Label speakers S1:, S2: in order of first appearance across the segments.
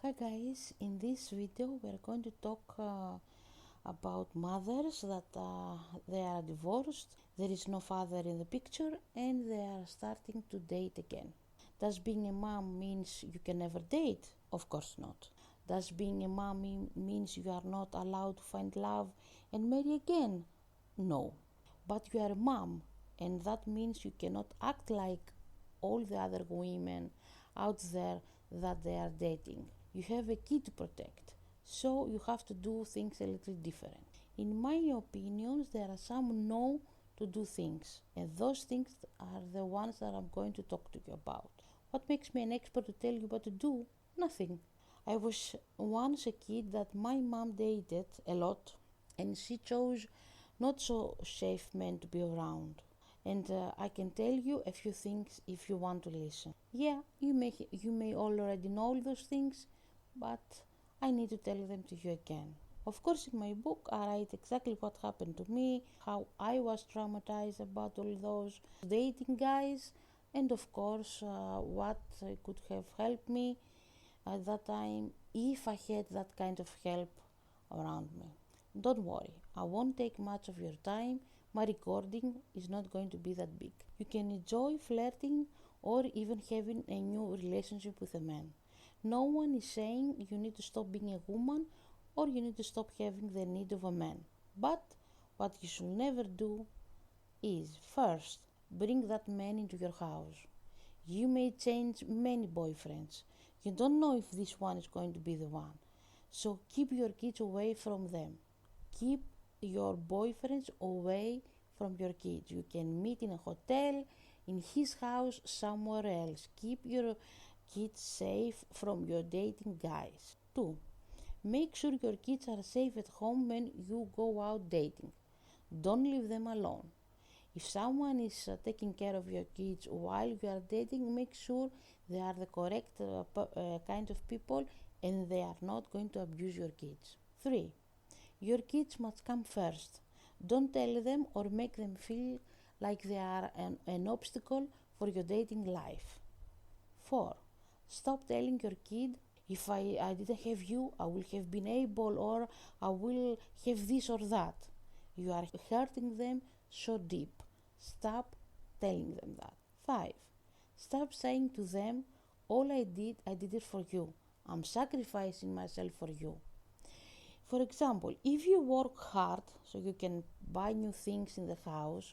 S1: Hi guys, in this video we're going to talk about mothers that they are divorced, there is no father in the picture, and they are starting to date again. Does being a mom means you can never date? Of course not. Does being a mom means you are not allowed to find love and marry again? No. But you are a mom, and that means you cannot act like all the other women out there that they are dating. You have a kid to protect, so you have to do things a little different. In my opinions, there are some no to do things, and those things are the ones that I'm going to talk to you about. What makes me an expert to tell you what to do? Nothing. I was once a kid that my mom dated a lot, and she chose not so safe men to be around. And I can tell you a few things if you want to listen. Yeah, you may already know those things, but I need to tell them to you again. Of course, in my book, I write exactly what happened to me, how I was traumatized about all those dating guys, and of course, what could have helped me at that time if I had that kind of help around me. Don't worry, I won't take much of your time. My recording is not going to be that big. You can enjoy flirting or even having a new relationship with a man. No one is saying you need to stop being a woman or you need to stop having the need of a man. But what you should never do is first bring that man into your house. You may change many boyfriends. You don't know if this one is going to be the one. So keep your kids away from them. Keep your boyfriends away from your kids. You can meet in a hotel, in his house, somewhere else. Keep your kids safe from your dating guys. 2. Make sure your kids are safe at home when you go out dating. Don't leave them alone. If someone is taking care of your kids while you are dating, make sure they are the correct kind of people and they are not going to abuse your kids. 3. Your kids must come first. Don't tell them or make them feel like they are an obstacle for your dating life. 4. Stop telling your kid, if I didn't have you, I would have been able, or I will have this or that. You are hurting them so deep. Stop telling them that. 5. Stop saying to them, all I did it for you. I'm sacrificing myself for you. For example, if you work hard so you can buy new things in the house,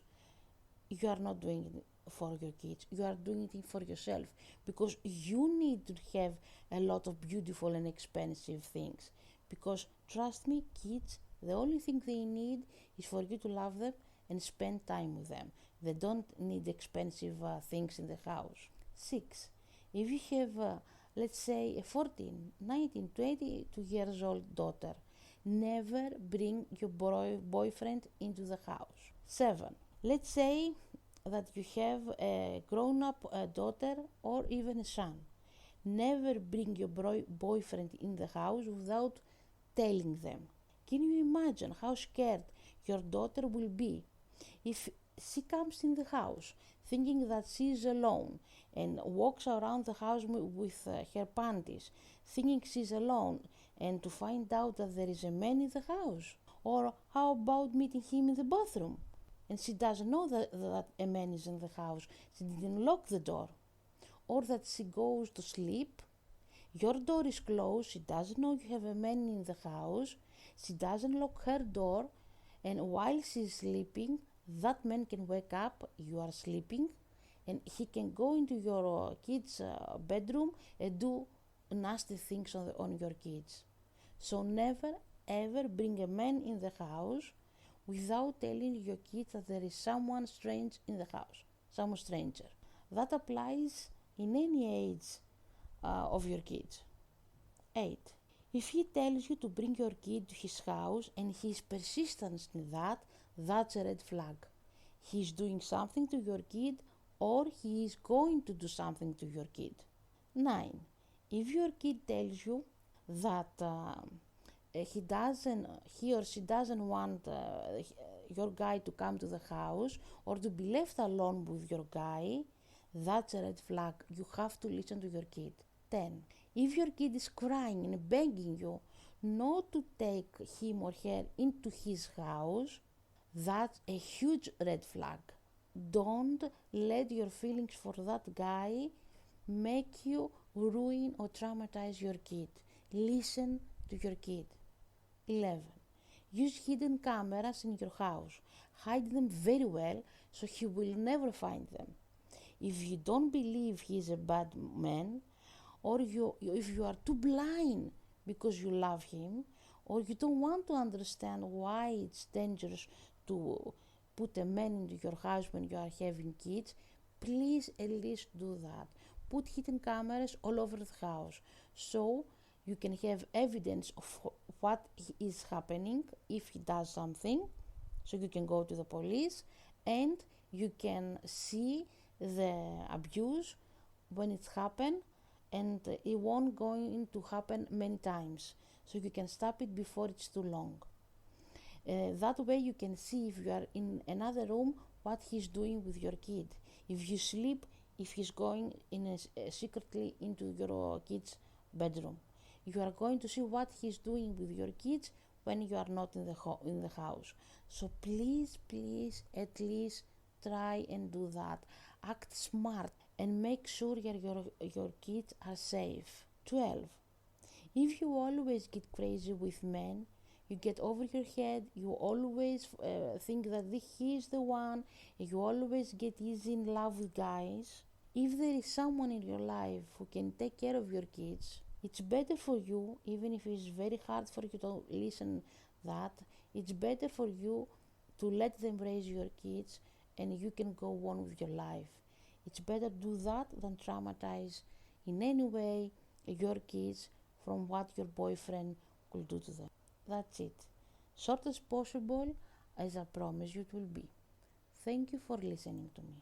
S1: you are not doing it for your kids. You are doing it for yourself because you need to have a lot of beautiful and expensive things. Because trust me, kids, the only thing they need is for you to love them and spend time with them. They don't need expensive things in the house. 6. If you have, let's say, a 14, 19, 22 years old daughter, never bring your boyfriend into the house. 7. Let's say that you have a grown-up daughter or even a son. Never bring your boyfriend in the house without telling them. Can you imagine how scared your daughter will be if she comes in the house thinking that she is alone and walks around the house with her panties, thinking she's alone, and to find out that there is a man in the house? Or how about meeting him in the bathroom and she doesn't know that a man is in the house, she didn't lock the door? Or that she goes to sleep, your door is closed, she doesn't know you have a man in the house, she doesn't lock her door, and while she's sleeping, that man can wake up, you are sleeping, and he can go into your kids' bedroom and do nasty things on your kids. So never ever bring a man in the house without telling your kids that there is someone strange in the house, some stranger. That applies in any age of your kids. 8. If he tells you to bring your kid to his house and he is persistent in that, that's a red flag. He is doing something to your kid or he is going to do something to your kid. 9. If your kid tells you that he or she doesn't want your guy to come to the house or to be left alone with your guy, that's a red flag. You have to listen to your kid. 10. If your kid is crying and begging you not to take him or her into his house, that's a huge red flag. Don't let your feelings for that guy make you ruin or traumatize your kid. Listen to your kid. 11. Use hidden cameras in your house. Hide them very well so he will never find them. If you don't believe he is a bad man, or if you are too blind because you love him, or you don't want to understand why it's dangerous to put a man into your house when you are having kids, please at least do that. Put hidden cameras all over the house so you can have evidence of what is happening if he does something, so you can go to the police and you can see the abuse when it's happened, and it won't going to happen many times, so you can stop it before it's too long. That way you can see if you are in another room what he's doing with your kid. If you sleep, if he's going in secretly into your kid's bedroom. You are going to see what he's doing with your kids when you are not in the house. So please, at least try and do that. Act smart and make sure your kids are safe. 12. If you always get crazy with men, you get over your head, you always think that he is the one, you always get easy in love with guys. If there is someone in your life who can take care of your kids, it's better for you, even if it's very hard for you to listen that, it's better for you to let them raise your kids and you can go on with your life. It's better do that than traumatize in any way your kids from what your boyfriend could do to them. That's it. Short as possible, as I promised you it will be. Thank you for listening to me.